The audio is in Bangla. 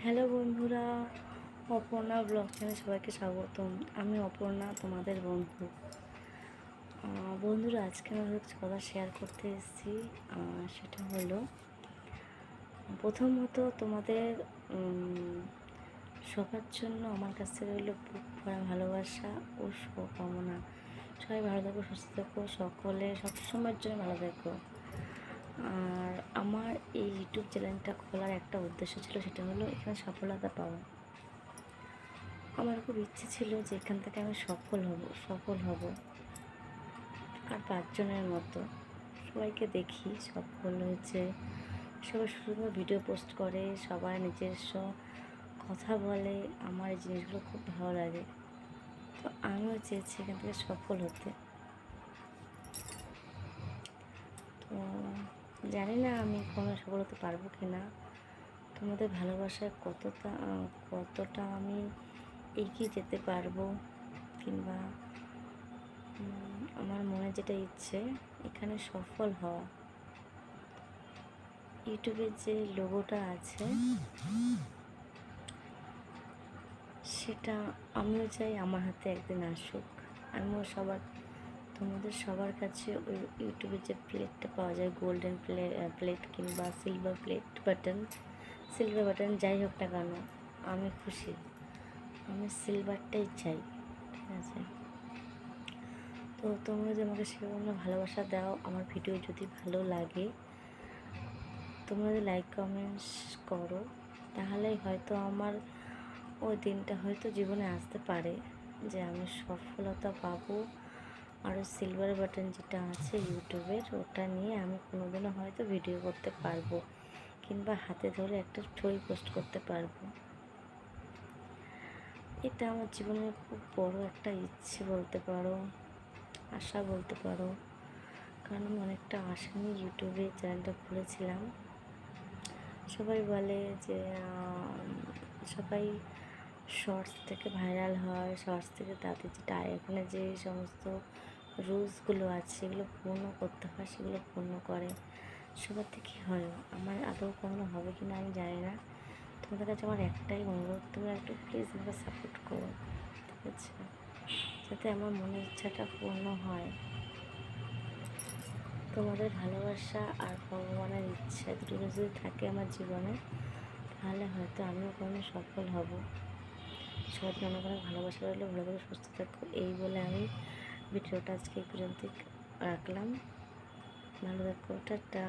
হ্যালো বন্ধুরা, অপর্ণা ব্লগ চ্যানেলে সবাইকে স্বাগতম। আমি অপর্ণা, তোমাদের বন্ধু। বন্ধুরা, আজকে আমি কিছু কথা শেয়ার করতে এসেছি। সেটা হলো, প্রথমত তোমাদের সবার জন্য আমার কাছ থেকে রইল বুক ভরা ভালোবাসা ও শুভকামনা। সবাই ভালো থাকো, সুস্থ থাকো, সকলে সবসময়ের জন্য ভালো থাকো। আর আমার এই ইউটিউব চ্যানেলটা খোলার একটা উদ্দেশ্য ছিল, সেটা হলো এখানে সফলতা পাওয়া। আমার খুব ইচ্ছে ছিল যে এখান থেকে আমি সফল হব আর 5 জনের মতো সবাইকে দেখি সফল হয়েছে। সবাই সুন্দর ভিডিও পোস্ট করে, সবাই নিজস্ব কথা বলে, আমার এই জিনিসগুলো খুব ভালো লাগে। তো আমিও চেয়েছি এখান থেকে সফল হতে। তো জানি না আমি কোনো সফল হতে পারবো কি না। তোমাদের ভালোবাসায় কতটা আমি এগিয়ে যেতে পারবো, কিংবা আমার মনে যেটা ইচ্ছে এখানে সফল হওয়া। ইউটিউবের যে লোগোটা আছে সেটা আমিও চাই আমার হাতে একদিন আসুক। আমিও তোমাদের সবার কাছে ওই ইউটিউবের যে প্লেটটা পাওয়া যায়, গোল্ডেন প্লেট কিংবা সিলভার বাটন যাই হোক না কেন, আমি খুশি। আমি সিলভারটাই চাই, ঠিক আছে? তো তোমরা যে আমাকে সেরকম ভালোবাসা দাও, আমার ভিডিও যদি ভালো লাগে তোমরা যদি লাইক কমেন্টস করো, তাহলেই হয়তো আমার ওই দিনটা হয়তো জীবনে আসতে পারে যে আমি সফলতা পাবো। আর সিলভার বাটন যেটা আছে ইউটিউবের, ওটা নিয়ে আমি কোনোদিনও হয়তো ভিডিও করতে পারবো, কিংবা হাতে ধরে একটা ছবি পোস্ট করতে পারবো। এটা আমার জীবনের খুব বড় একটা ইচ্ছে বলতে পারো, আশা বলতে পারো। কারণ আমি অনেকটা আশা নিয়ে ইউটিউবে চ্যানেলটা খুলেছিলাম। সবাই বলে যে সবাই শর্টস থেকে ভাইরাল হয়, শর্টস থেকে তাদের যেটা এখানে যে সমস্ত রুলসগুলো আছে সেগুলো পূর্ণ করতে হয়, সেগুলো পূর্ণ করে। সবার থেকে হয়, আমার আদৌ কখনো হবে কি না আমি জানি না। তোমাদের কাছে আমার একটাই অনুরোধ, তোমরা একটু প্লিজ আমাকে সাপোর্ট করো, ঠিক আছে? যাতে আমার মনের ইচ্ছাটা পূর্ণ হয়। তোমাদের ভালোবাসা আর ভগবানের ইচ্ছা দুটো যদি থাকে আমার জীবনে, তাহলে হয়তো আমিও কোনো সফল হব। সবাই অনেক অনেক ভালোবাসা রইলো, ভালো করে সুস্থ থাকো। এই বলে আমি ভিডিওটা আজকে এই পর্যন্ত রাখলাম। ভালো থাকো, টাটা।